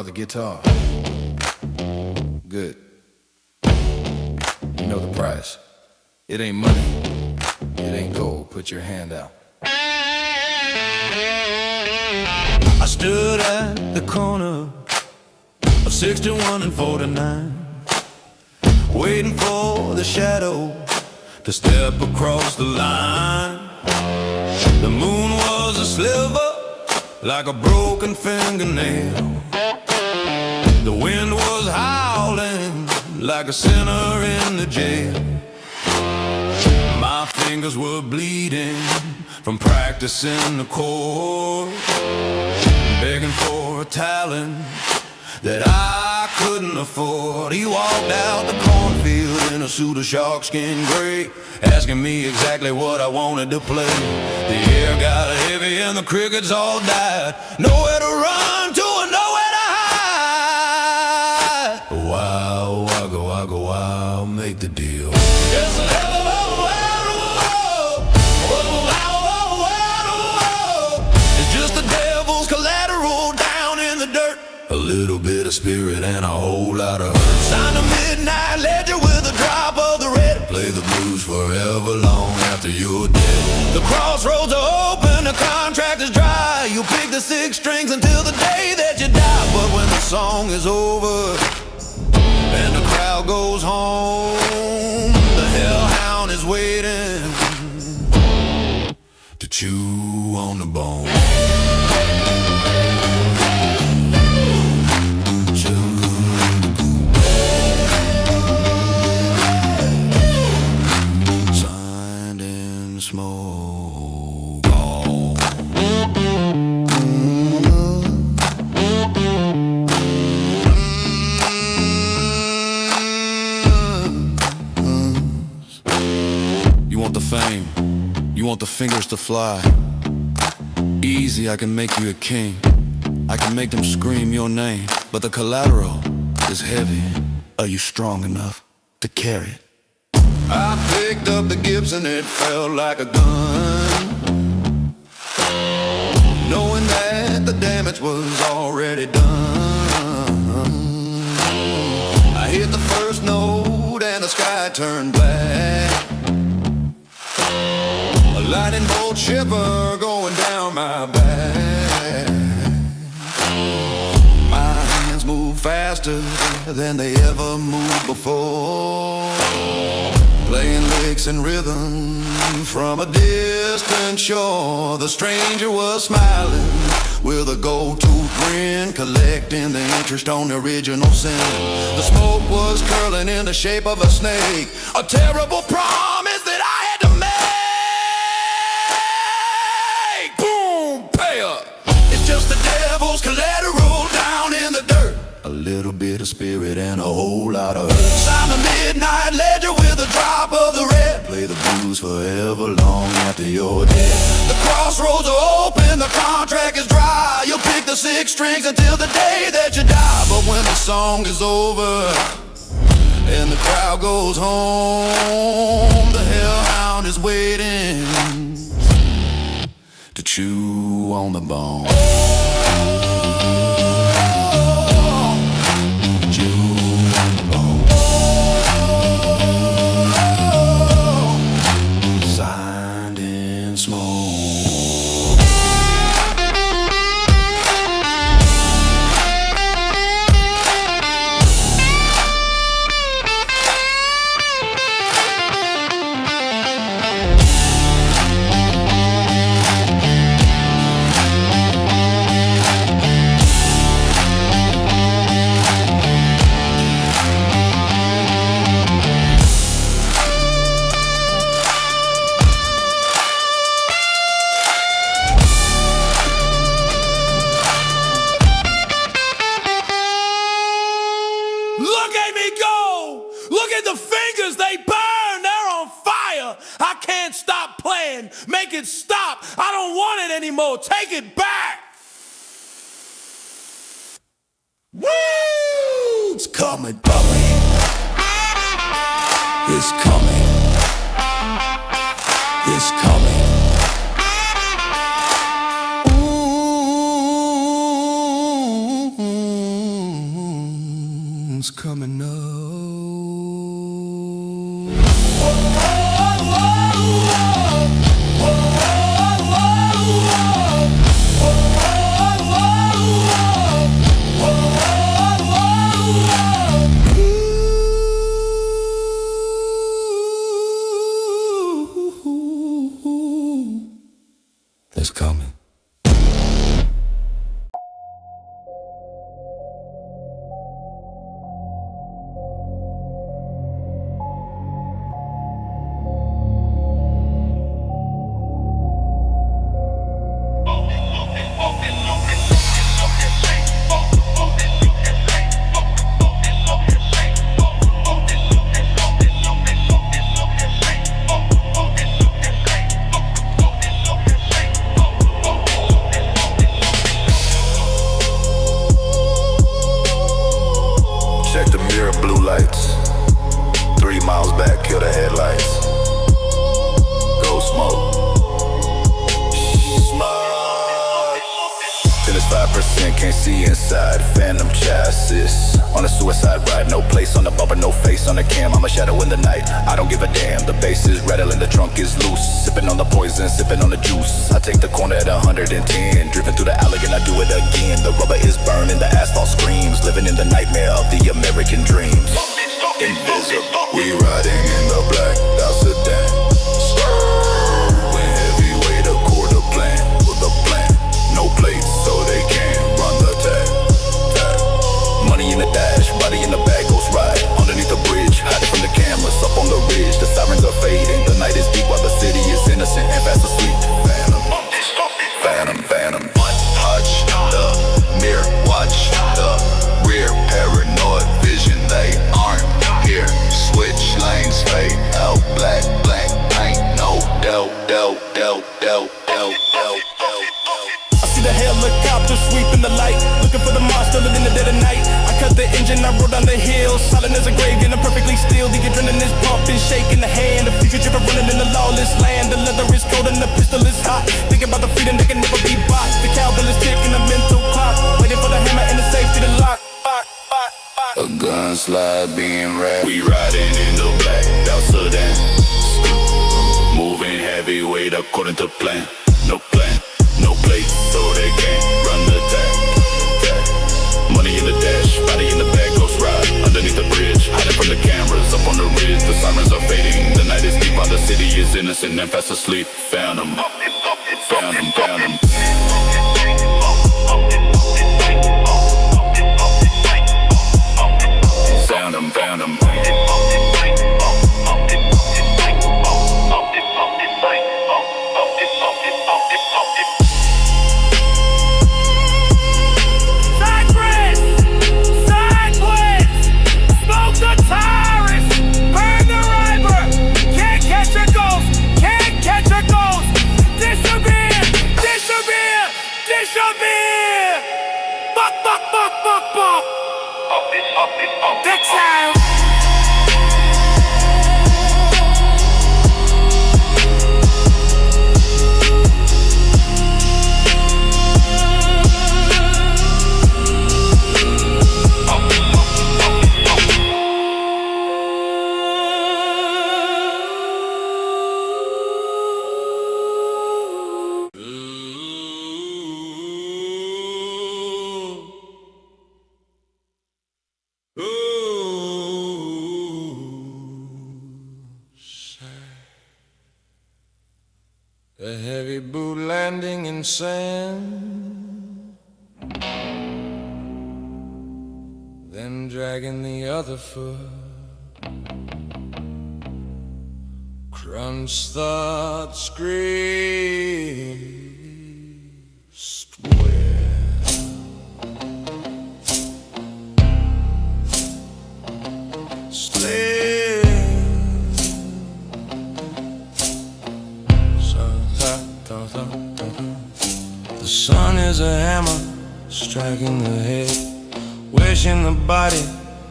about the guitar? Good. You know the price. It ain't money. It ain't gold. Put your hand out. I stood at the corner of 61 and 49, waiting for the shadow to step across the line. The moon was a sliver, like a broken fingernail. The wind was howling, like a sinner in the jail. My fingers were bleeding from practicing the chord, begging for a talent that I couldn't afford. He walked out the cornfield in a suit of sharkskin gray, asking me exactly what I wanted to play. The air got heavy and the crickets all died. Nowhere to run to and nowhere to hide. Wow, wagga, wagga, wow, make the deal. Just a little a little bit of spirit and a whole lot of hurt. Sign a midnight ledger with a drop of the red. Play the blues forever long after you're dead. The crossroads are open, the contract is dry. You pick the 6 strings until the day that you die. But when the song is over and the crowd goes home, the hellhound is waiting to chew on the bone. Smoke on. You want the fame, you want the fingers to fly. Easy, I can make you a king. I can make them scream your name. But the collateral is heavy. Are you strong enough to carry it? I picked up the Gibson, it felt like a gun, knowing that the damage was already done. I hit the first note and the sky turned black. A lightning bolt shiver going down my back. My hands move faster than they ever moved before, playing licks and rhythm from a distant shore. The stranger was smiling with a gold-tooth grin, collecting the interest on the original sin. The smoke was curling in the shape of a snake, a terrible promise that I had to make. Boom, pay up. It's just the devil's collateral down in the dirt. A little bit of spirit and a whole lot of hurt. Sign a midnight ledger with a drop of the red. Play the blues forever long after you're dead. The crossroads are open, the contract is dry. You'll pick the 6 strings until the day that you die. But when the song is over and the crowd goes home, the hellhound is waiting to chew on the bone. Look at me go! Look at the fingers, they burn, they're on fire. I can't stop playing, make it stop. I don't want it anymore, take it back. Woo! It's coming, coming. It's coming. It's coming. Ooh. coming up. It's coming. Check the mirror, blue lights. 3 miles back, kill the headlights. Go smoke. Smoke. Till it's 5%, can't see inside. Phantom chassis. On a suicide ride, no place on the bumper, no face on the cam. I'm a shadow in the night, I don't give a damn. The bass is rattling, the trunk is loose. Sipping on the poison, sipping on the juice. I take the corner at 110. Drifting through the alley and I do it again. The rubber is burning, the asphalt screams. Living in the nightmare of the American dreams. Invisible. We riding in the black out sedan. When heavyweight, a quarter plan with a plan. No plates, so they can't run the tag. Money in the dash, body in the bag, goes right underneath the bridge, hiding from the cameras up on the ridge. The sirens are fading, the night is deep while the city is innocent and fast asleep. Phantom, phantom, phantom. Touch the mirror, watch the rear. Paranoid vision, they aren't here. Switch lanes, fade out, black, black paint, no doubt, doubt, doubt, doubt, doubt, doubt, doubt. I see the helicopter sweeping the light, looking for the monster living in the dead of night. I cut the engine, I roll down the hill, silent as a grave, and I'm perfectly still. The adrenaline is pumping, shaking the hand. The future dripper running in the lawless land. The leather is cold and the pistol is hot. Thinking about the freedom that can never be bought. The cowbell is ticking a mental clock, waiting for the hammer and the safety to lock. A gun slide being wrapped. We riding in the black out sedan. Moving heavyweight according to plan. No plan, no plate, so they can't run the tag. Money in the dash, body in the bag, ghost ride underneath the bridge, hiding from the cameras up on the ridge. The sirens are fading, the night is deep while the city is innocent and fast asleep. Phantom, phantom, phantom. Phantom, phantom. That time. A heavy boot landing in sand, then dragging the other foot. Crunch, thud, scream, square. Slip. The sun is a hammer striking the head, wishing the body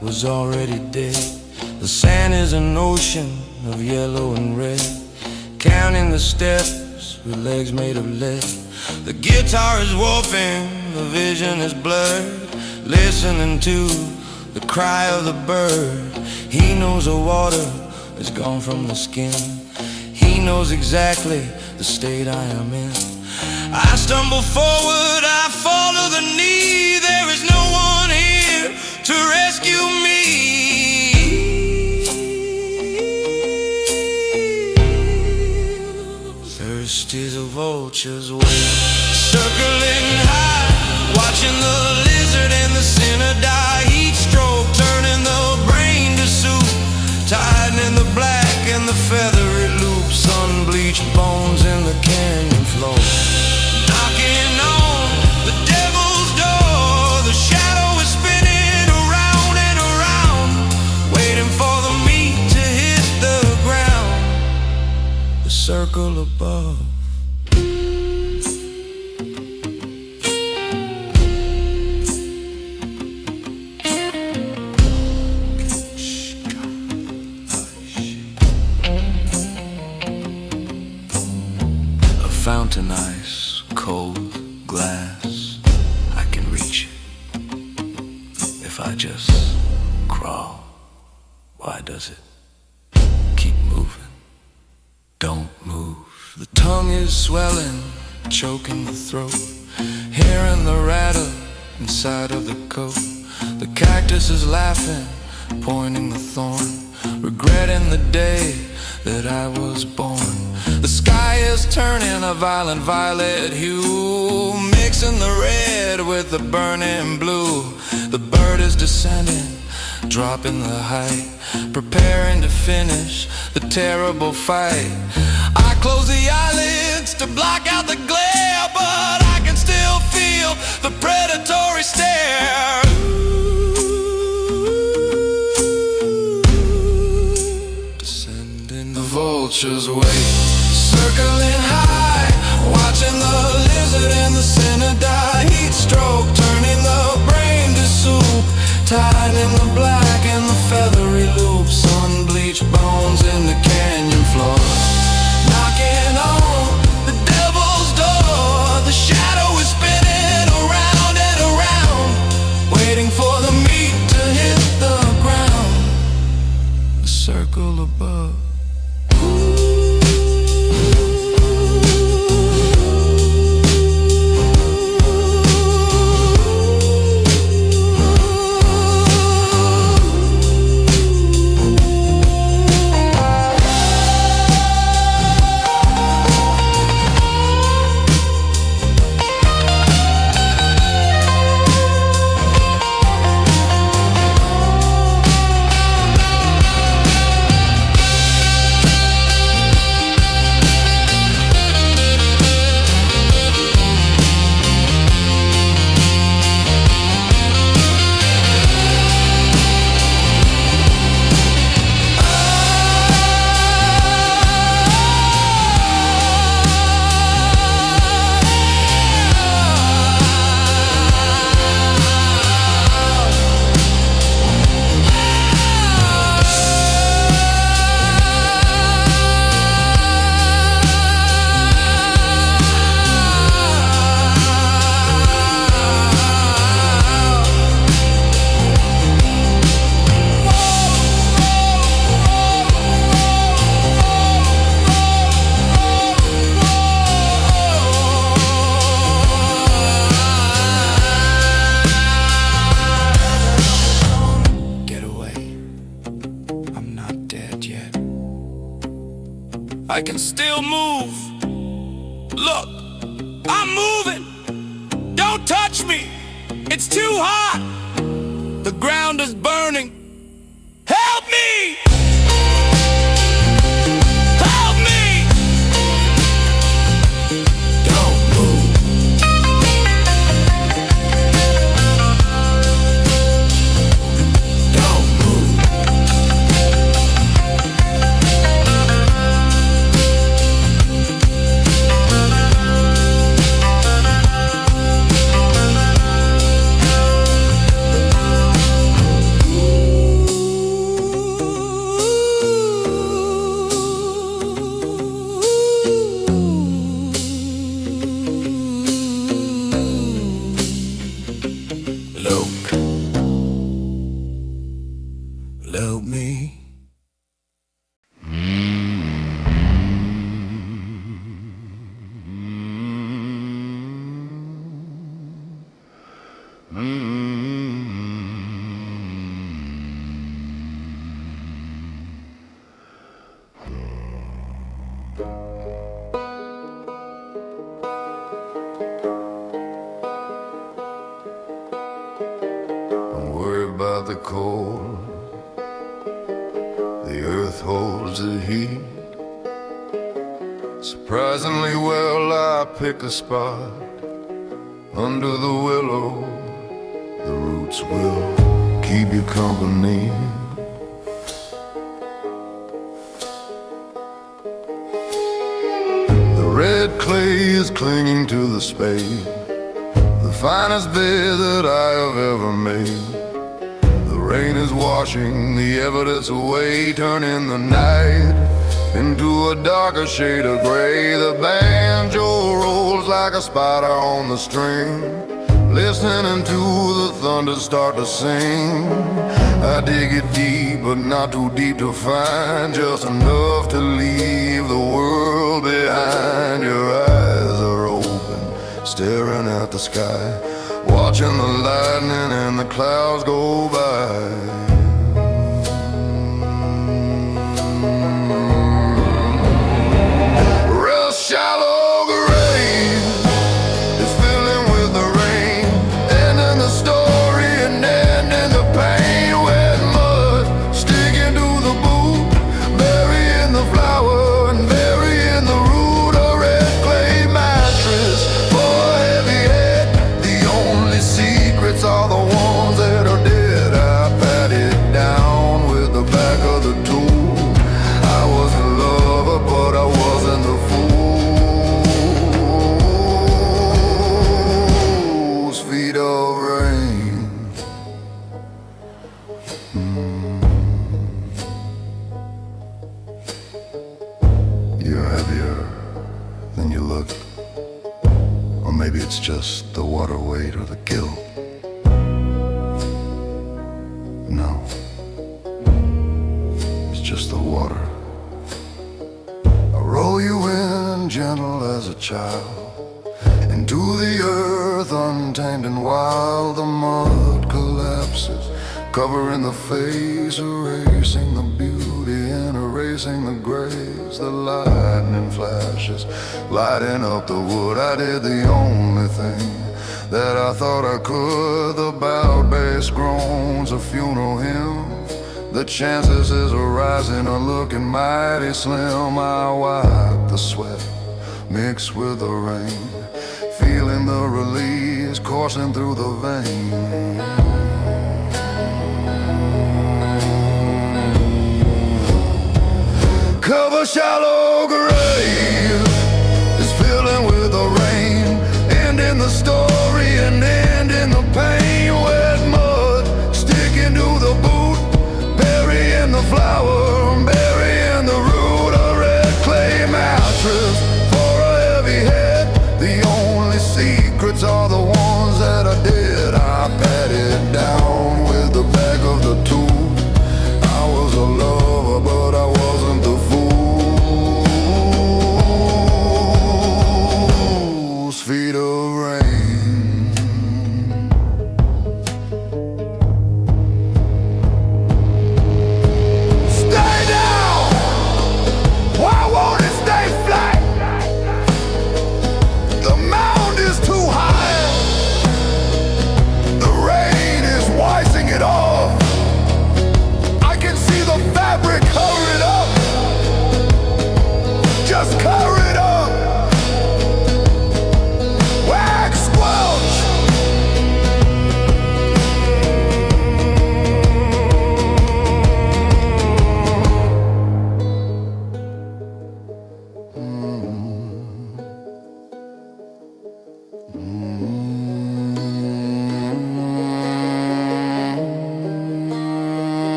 was already dead. The sand is an ocean of yellow and red, counting the steps with legs made of lead. The guitar is wolfing, the vision is blurred, listening to the cry of the bird. He knows the water is gone from the skin. He knows exactly the state I am in. I stumble forward, I fall to the knee. There is no one here to rescue me. Thirst is a vulture's way, circling high, watching the lizard and the sinner die. Heat stroke, turning the brain to soup, tightening the black and the feathery loops, sun-bleached bones in the canyon floor. Knocking on the devil's door, the shadow is spinning around and around, waiting for the meat to hit the ground. The circle above. Fountain ice, cold glass, I can reach it if I just crawl. Why does it keep moving? Don't move. The tongue is swelling, choking the throat, hearing the rattle inside of the coat. The cactus is laughing, pointing the thorn, regretting the day that I was born. The sky is turning a violent violet hue, mixing the red with the burning blue. The bird is descending, dropping the height, preparing to finish the terrible fight. I close the eyelids to block out the glare, but I can still feel the predatory stare. Descending the vulture's way, circling high, watching the lizard and the sinner die. Heat stroke, turning the brain to soup, tightening the black and the feathery loops, sun-bleached bones in the canyon floor. Knocking on the devil's door, the shadow is spinning around and around, waiting for the meat to hit the ground. The circle above. I can still move. Look, I'm moving. Don't touch me. It's too hot. The ground is burning. Help me! Help me! Don't move. Don't move. Help me. Don't worry about the cold. The earth holds the heat. Surprisingly well, I picked a spot under the willow. The roots will keep you company. The red clay is clinging to the spade, the finest bed that I have ever made. The rain is washing the evidence away, turning the night into a darker shade of gray. The banjo rolls like a spider on the string, listening to the thunder start to sing. I dig it deep, but not too deep to find just enough to leave the world behind. Your eyes are open, staring at the sky, watching the lightning and the clouds go by. Shallow grave is filling with the rain, ending the story and ending the pain. Wet mud sticking to the boot, burying the flower and burying the root. A red clay mattress for a heavy head. The only secrets are the ones that are dead. I pat it down with the back of the tool. I was a lover, but I wasn't the fool. Feet of rain. You're heavier than you look, or maybe it's just the water weight or the guilt. No, it's just the water. I roll you in gentle as a child into the earth, untamed and wild. The mud collapses, covering the face, erasing the beauty and erasing the grace. The lightning flashes, lighting up the wood. I did the only thing that I thought I could. The bowed bass groans, a funeral hymn. The chances is rising are looking mighty slim. I wipe the sweat mixed with the rain, feeling the release coursing through the vein. Cover shallow grave is filling with the rain, ending the story and ending the pain. Wet mud sticking to the boot, burying the flower, burying the root. A red clay mattress for a heavy head. The only secrets are the ones that are dead. I pat it down with the back of the tool. I was a lover, but I wasn't the fool.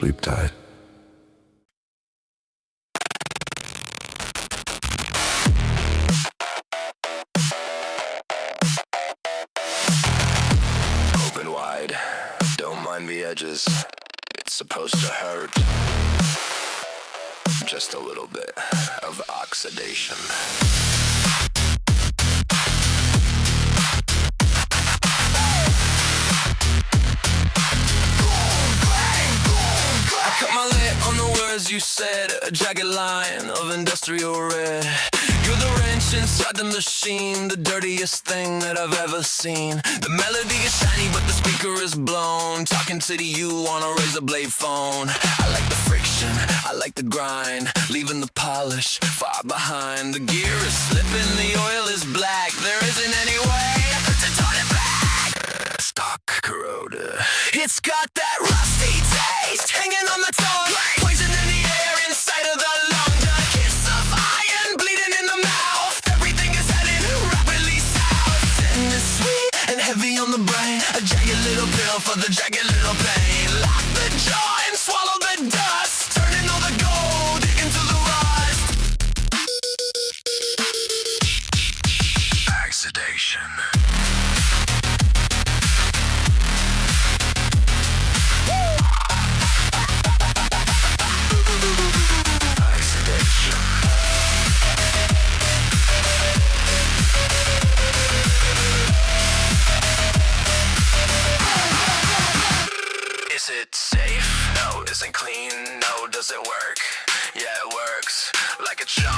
Sleep tight. Open wide, don't mind the edges. It's supposed to hurt. Just a little bit of oxidation. I cut my lip on the words you said, a jagged line of industrial red. You're the wrench inside the machine, the dirtiest thing that I've ever seen. The melody is shiny but the speaker is blown, talking to you on a razor blade phone. I like the friction, I like the grind, leaving the polish far behind. The gear is slipping, the oil is black, there isn't any way to turn it back. Stock corroded. It's got that rusty taste hanging on the tongue, poison in the air inside of the lung. The kiss of iron bleeding in the mouth. Everything is heading rapidly south. Sin is sweet and heavy on the brain, a jagged little pill for the jagged little pain. Lock the jaw and swallow the dust, turning all the gold into the rust. Oxidation. Is it safe? No. Isn't clean? No. Does it work? Yeah, it works like a charm.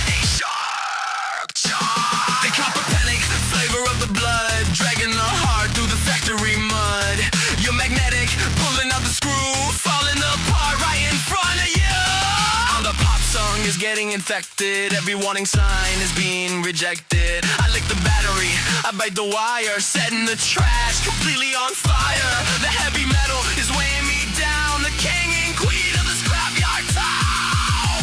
A shark charm. The copper panic, flavor of the blood, dragging the heart through the factory mud. You're magnetic, pulling out the screw, falling apart right in front of you. The pop song is getting infected, every warning sign is being rejected. I lick the battery, I bite the wire, setting the trash completely on fire. The heavy metal is weighing me down, the king and queen of the scrapyard town.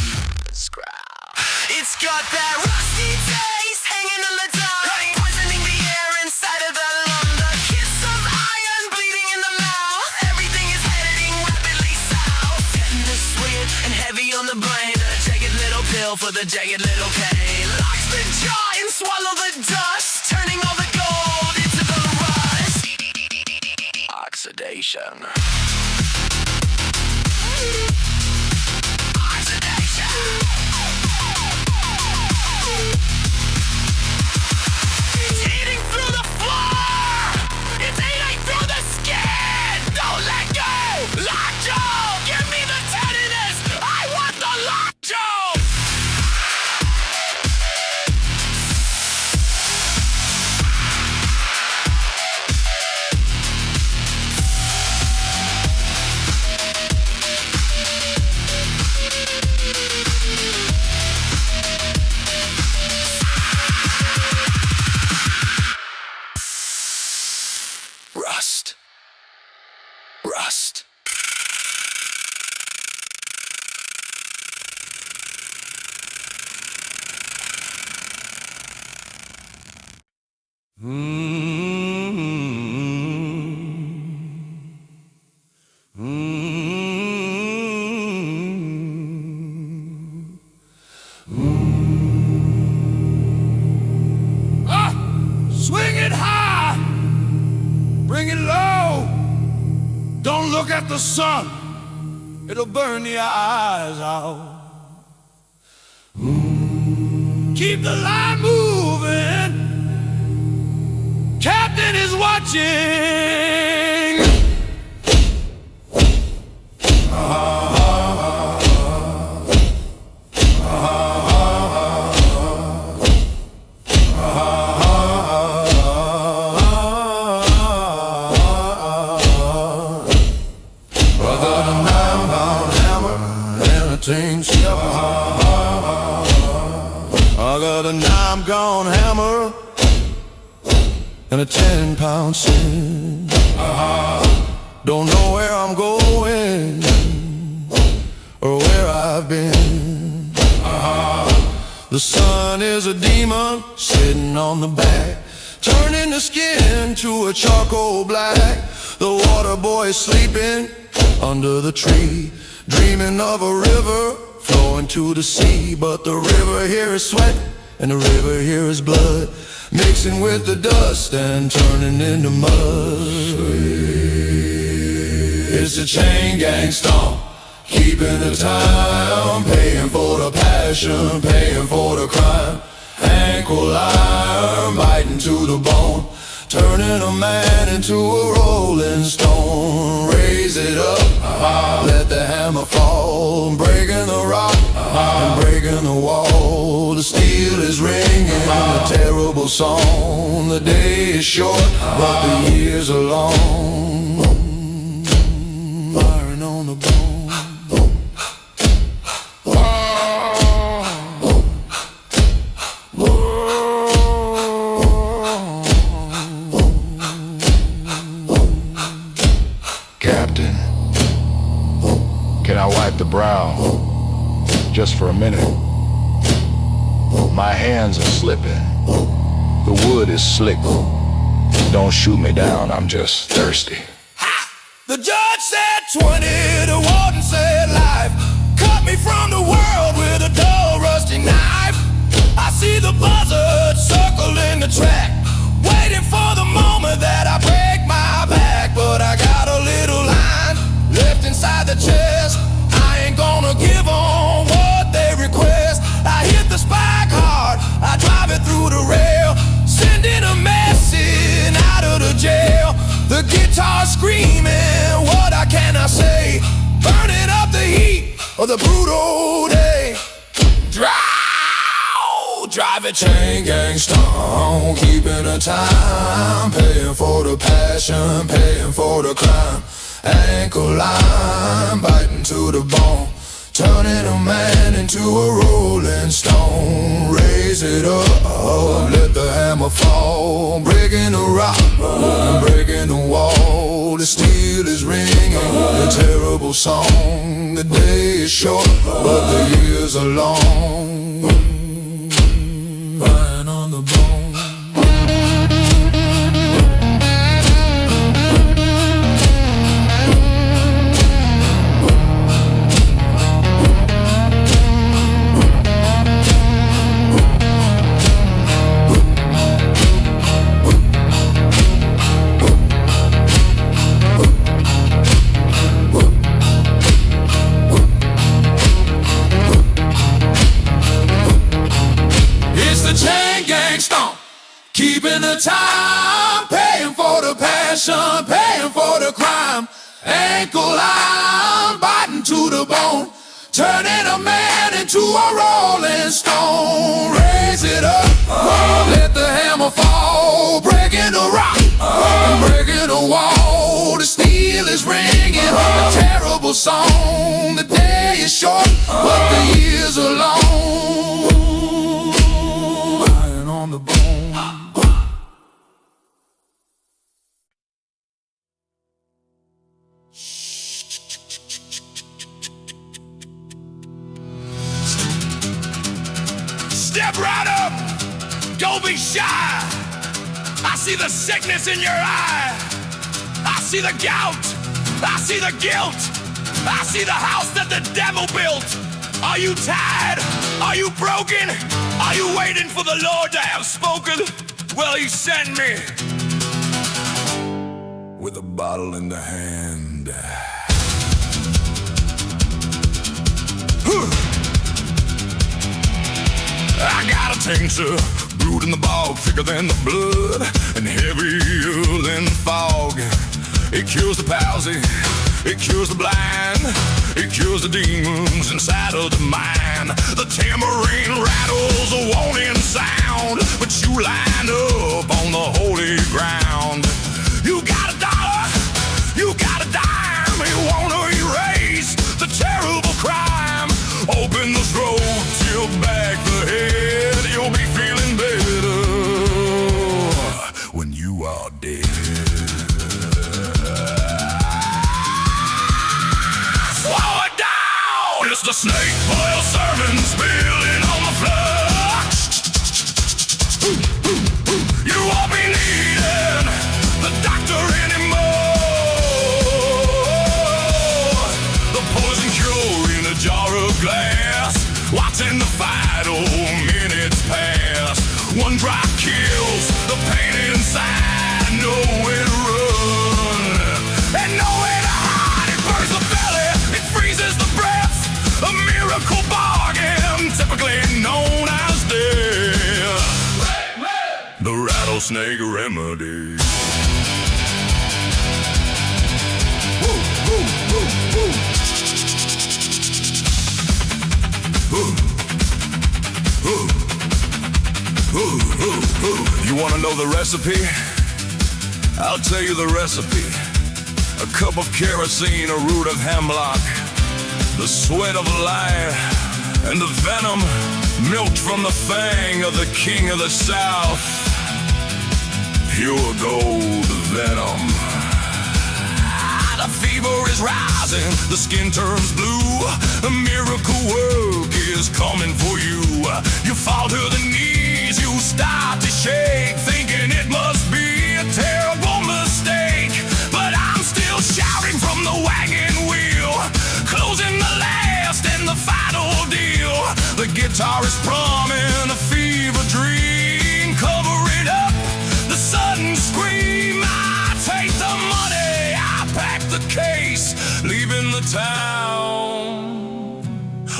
Scrap. It's got that rusty taste hanging on the tongue, poisoning the air inside of the lung. The kiss of iron bleeding in the mouth. Everything is heading rapidly south. Getting the sweet and heavy on the brain, a jagged little pill for the jagged little pain. Locks the jaw and swallow the dust, turning all the gold into the rust. Oxidation. It's eating through the floor! It's eating through the skin! Don't let go! Lockjaw! Give me the tenderness! I want the lockjaw! Rust. Rust. Swing it high, bring it low. Don't look at the sun, it'll burn your eyes out. Keep the line moving, Captain is watching. I got a 9-gone hammer and a 10-pound sin. Don't know where I'm going or where I've been. The sun is a demon sitting on the back, turning the skin to a charcoal black. The water boy is sleeping under the tree, dreaming of a river flowing to the sea. But the river here is sweat and the river here is blood, mixing with the dust and turning into mud. It's a chain gang stomp, keeping the time, paying for the passion, paying for the crime. Ankle iron, biting to the bone, turning a man into a rolling stone. Raise it up, let the hammer fall, breaking the rock and breaking the wall. The steel is ringing a terrible song. The day is short, but the years are long. Firing on the bone. Captain, can I wipe the brow just for a minute? My hands are slipping. The wood is slick. Don't shoot me down, I'm just thirsty. The judge said 20, the warden said life. Cut me from the world with a dull, rusty knife. I see the buzzard circling the track, waiting for the moment that I break my back. But I got a little line left inside the chest. I ain't gonna give on what they request. I hit the spike hard, I drive it through the rail, sending a message out of the jail. The guitar screaming, what can I say? Burning up the heat of the brutal day. Drive it, chain gang stomp, keeping the time, paying for the passion, paying for the crime. Ankle line, biting to the bone, turning a man into a rolling stone. Raise it up, let the hammer fall, breaking the rock and breaking the wall. The steel is ringing a terrible song. The day is short, but the years are long. Lying on the bone. Keeping the time, paying for the passion, paying for the crime. Ankle line, biting to the bone, turning a man into a rolling stone. Raise it up, let the hammer fall, breaking the rock and breaking the wall. The steel is ringing a terrible song. The day is short, but the years are long. Lying on the bone. Step right up, don't be shy. I see the sickness in your eye. I see the gout, I see the guilt, I see the house that the devil built. Are you tired? Are you broken? Are you waiting for the Lord to have spoken? Well, he sent me with a bottle in the hand. I got a tincture, brewed in the bog, thicker than the blood, and heavier than fog. It cures the palsy, it cures the blind, it cures the demons inside of the mind. The tambourine rattles a warning sound, but you line up on the holy ground. You got a dollar, you got a dime, you wanna erase the terrible crime. Open the throat, till back the head, you'll be feeling better when you are dead. Slow it down! It's the snake oil sermon spilling on the floor. You won't be needing the doctor anymore. glass, watching the vital minutes pass. One drop kills the pain inside, nowhere to run, and nowhere to hide. It burns the belly, it freezes the breath. A miracle bargain, typically known as death. The rattlesnake remedy. Woo, woo, woo, woo. You wanna know the recipe? I'll tell you the recipe. A cup of kerosene, a root of hemlock, the sweat of life, and the venom milked from the fang of the king of the south. Pure gold venom. The fever is rising, the skin turns blue. A miracle work is coming for you. You fall to the knees, you start to shake, thinking it must be a terrible mistake. But I'm still shouting from the wagon wheel, closing the last and the final deal. The guitar is drumming a fever dream. Cover it up, the sudden scream. I take the money, I pack the case, leaving the town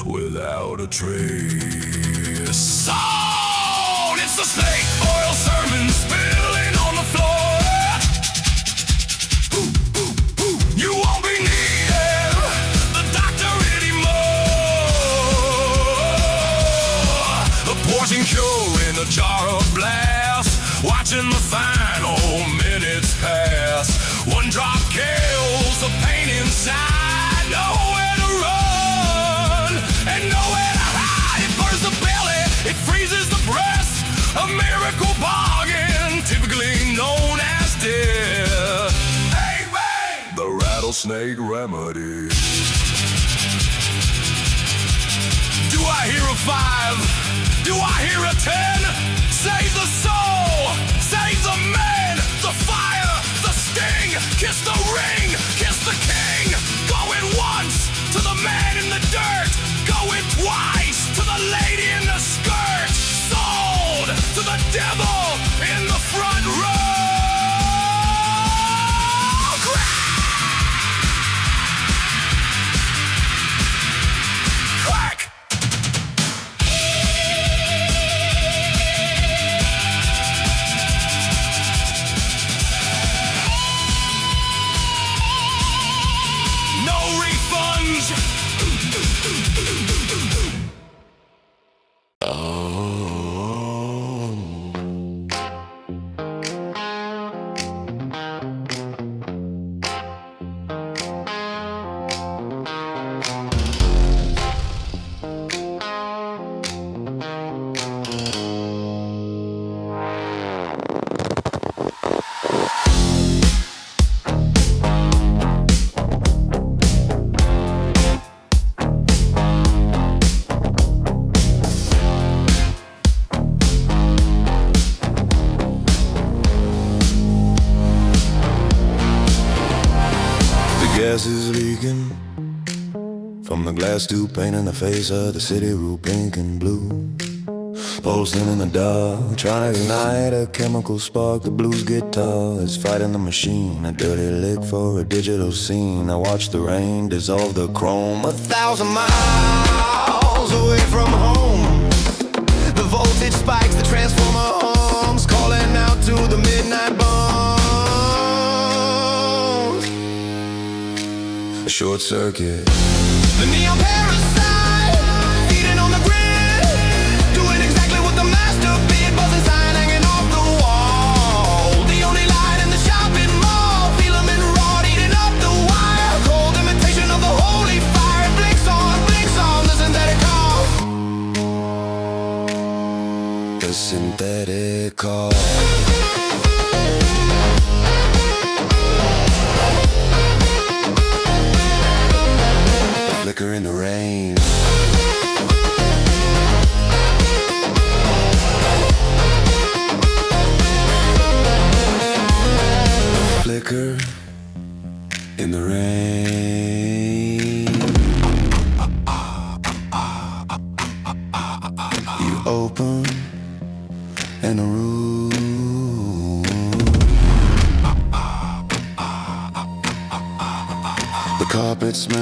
without a trace. Sound! It's the snake oil sermon spilling on the floor. You won't be needing the doctor anymore. A poison cure in a jar of blast, watching the final minutes pass. One drop kills the pain inside, nowhere to run, and nowhere to hide. It burns the belly, it freezes the breast. A miracle bargain, typically known as death. Amen. The rattlesnake remedy. Do I hear a 5? Do I hear a 10? Save the soul, save the man, the fire, the sting. Kiss the ring, kiss the king. Going once to the man in the dirt, going twice to the lady in the skirt. Sold to the devil in the front row. Crack! No refunds. Gas is leaking from the glass tube, painting the face of the city roof pink and blue. Pulsing in the dark, trying to ignite a chemical spark. The blues guitar is fighting the machine, a dirty lick for a digital scene. I watch the rain dissolve the chrome. 1,000 miles away from home, the voltage spikes, the transformer hums, calling out to the midnight bones. A short circuit. The neon parasite feeding on the grid, doing exactly what the master bid. Buzzing sign hanging off the wall. The only light in the shopping mall. Filament raw, eating up the wire. Cold imitation of the holy fire. It blinks on the synthetic call. The synthetic call. Flicker in the rain. Flicker in the rain.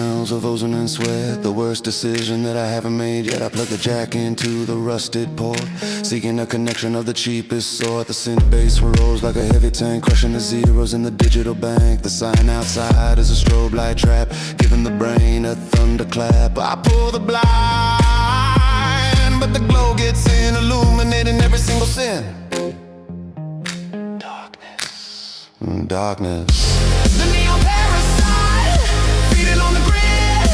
miles of ozone and sweat. The worst decision that I haven't made yet. I plug the jack into the rusted port, seeking a connection of the cheapest sort. The synth bass rolls like a heavy tank, crushing the zeros in the digital bank. The sign outside is a strobe light trap, giving the brain a thunderclap. I pull the blind, but the glow gets in, illuminating every single sin. Darkness. The neon parasite, feeding on the grid,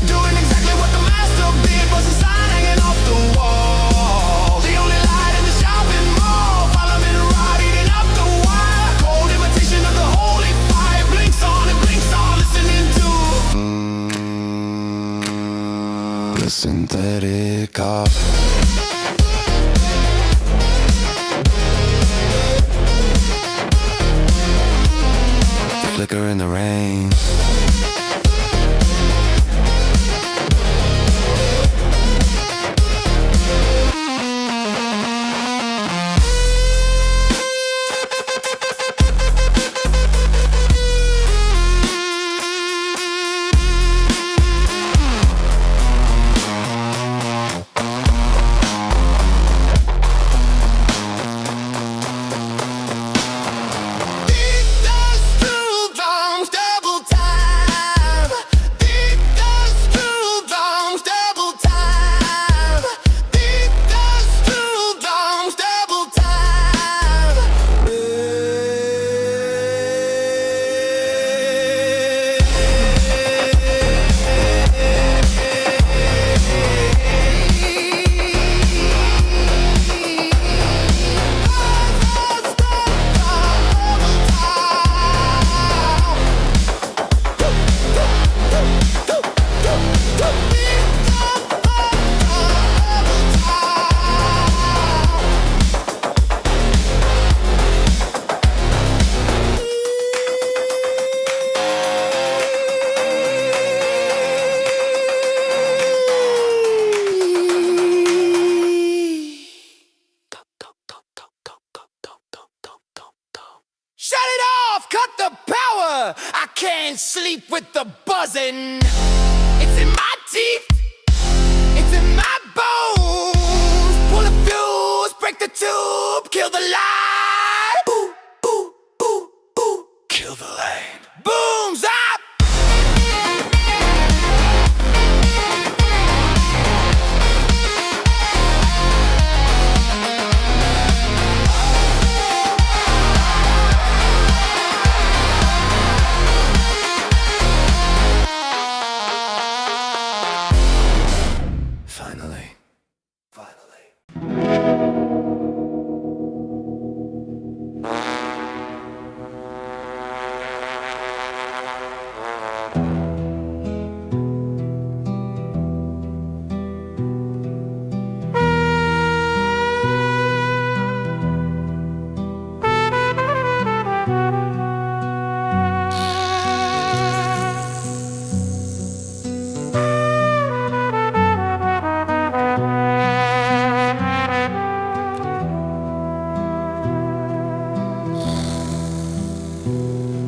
doing exactly what the master did. Was a sign hanging off the wall, the only light in the shopping mall. Follow me to ride, eating up the wire. Cold imitation of the holy fire, blinks on and blinks on, listening to The synthetic cough. Flicker in the rain. shut it off, cut the power. I can't sleep with the buzzing. It's in my teeth, it's in my bones. Pull a fuse, break the tube, kill the light. Ooh, ooh, ooh, ooh. Kill the lane. Booms up. Finally.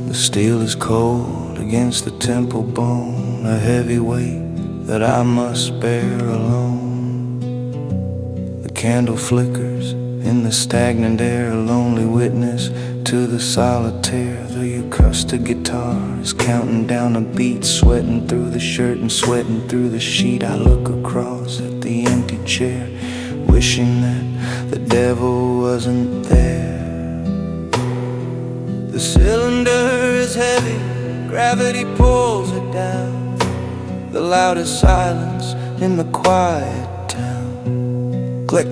The steel is cold against the temple bone, a heavy weight that I must bear alone. The candle flickers in the stagnant air, a lonely witness to the solitaire. The acoustic guitar is counting down a beat, sweating through the shirt and sweating through the sheet. I look across at the empty chair, wishing that the devil wasn't there. The cylinder is heavy, gravity pulls it down. The loudest silence in the quiet town. Click,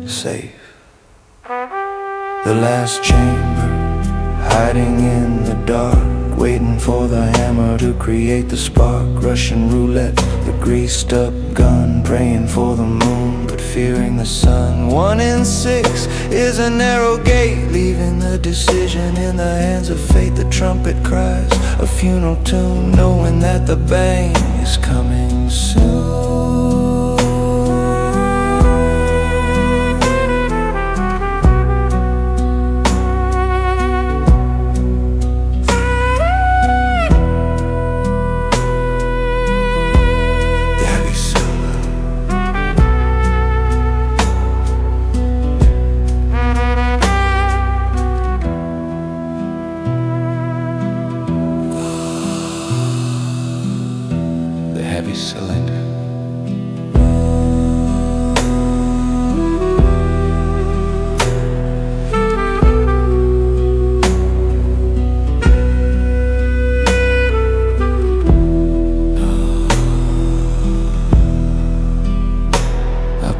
safe. The last chamber, hiding in the dark, waiting for the hammer to create the spark. Russian roulette, the greased up gun, praying for the moon but fearing the sun. 1 in 6 is a narrow gate, leaving the decision in the hands of fate. The trumpet cries a funeral tune, knowing that the bang is coming soon. heavy cylinder.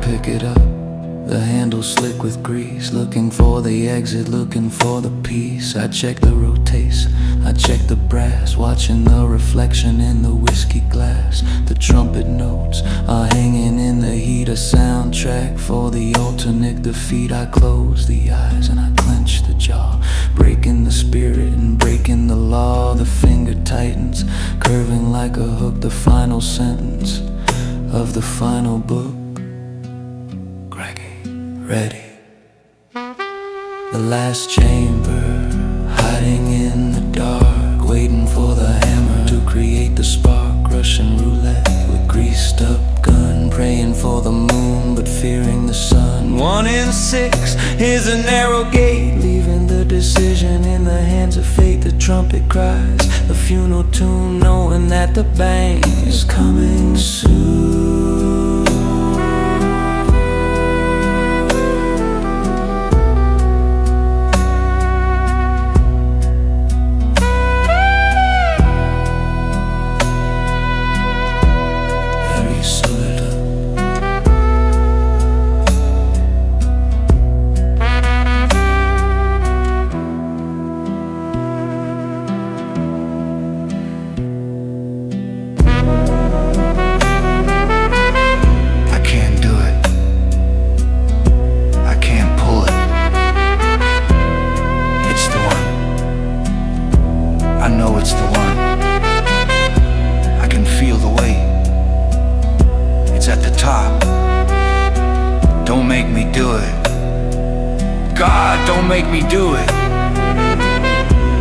Pick it up, the handle slick with grease, looking for the exit, looking for the piece. I check the rotates, I check the brass, watching the reflection in the whiskey glass. The trumpet notes are hanging in the heat, a soundtrack for the alternate defeat. I close the eyes and I clench the jaw, breaking the spirit and breaking the law. The finger tightens, curving like a hook, the final sentence of the final book. Ready. The last chamber, hiding in the dark, waiting for the hammer to create the spark. Russian roulette with greased up gun, praying for the moon but fearing the sun. 1 in 6 is a narrow gate, leaving the decision in the hands of fate. The trumpet cries a funeral tune, knowing that the bang is coming soon. I know it's the one. I can feel the weight. It's at the top. Don't make me do it. God, don't make me do it.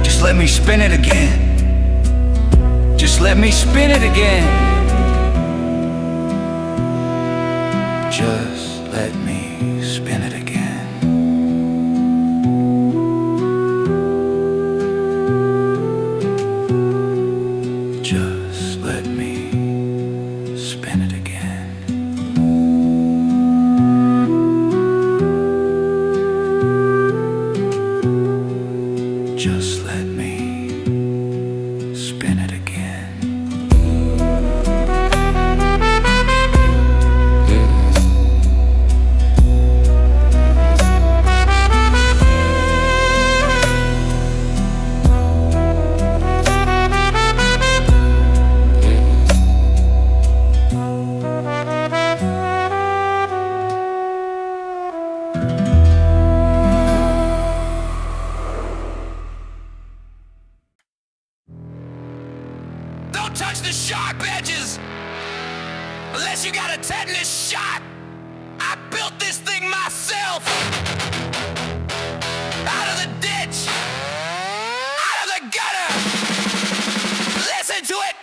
Just let me spin it again. Just let me spin it again. Just let me spin it again. Just let me spin it again. Just let me spin it again. Don't touch the sharp edges unless you got a tetanus shot. I built this thing myself. Out of the ditch, out of the gutter. Listen to it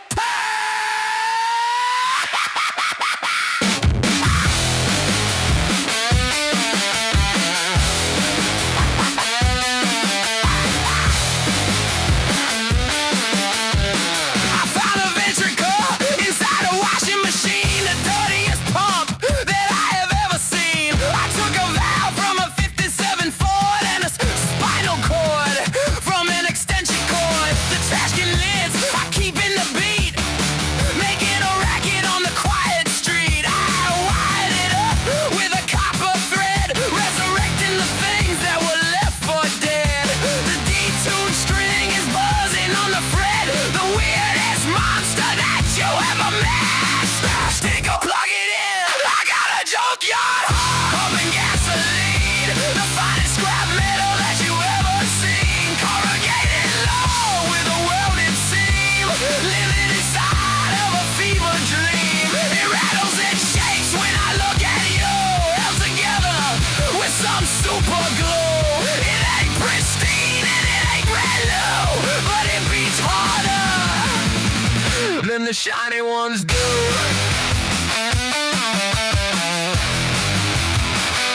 than the shiny ones do.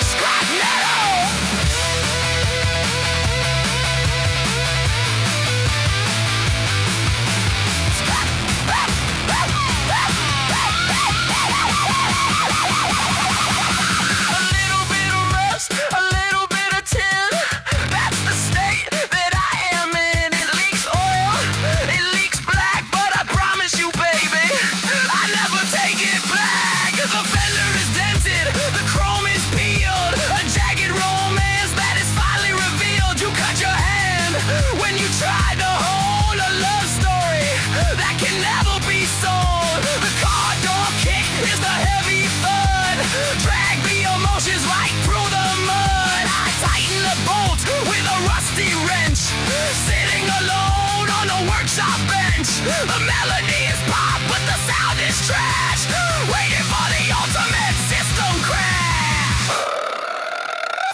Scrap metal. Scrap. The melody is pop, but the sound is trash. Waiting for the ultimate system crash.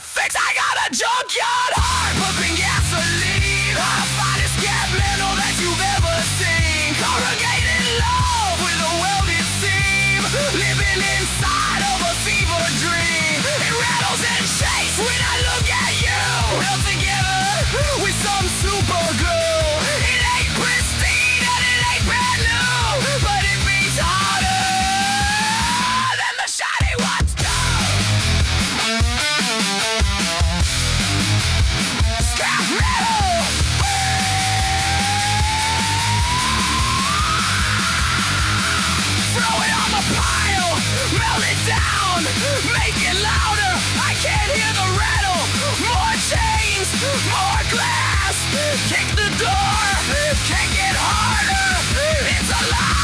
Fix, I got a junkyard heart, pumping gasoline. The finest scab metal that you've ever seen. Corrugated love with a welded seam. Living inside of a fever dream. It rattles and shakes when I look at you. Held together with some super glue. It ain't pristine and it ain't brand new, but it beats harder than the shiny ones do. Scrap metal. Throw it on the pile, melt it down, make it louder. I can't hear the rattle. More chains, more glass. Kick the door, kick it harder. It's alive.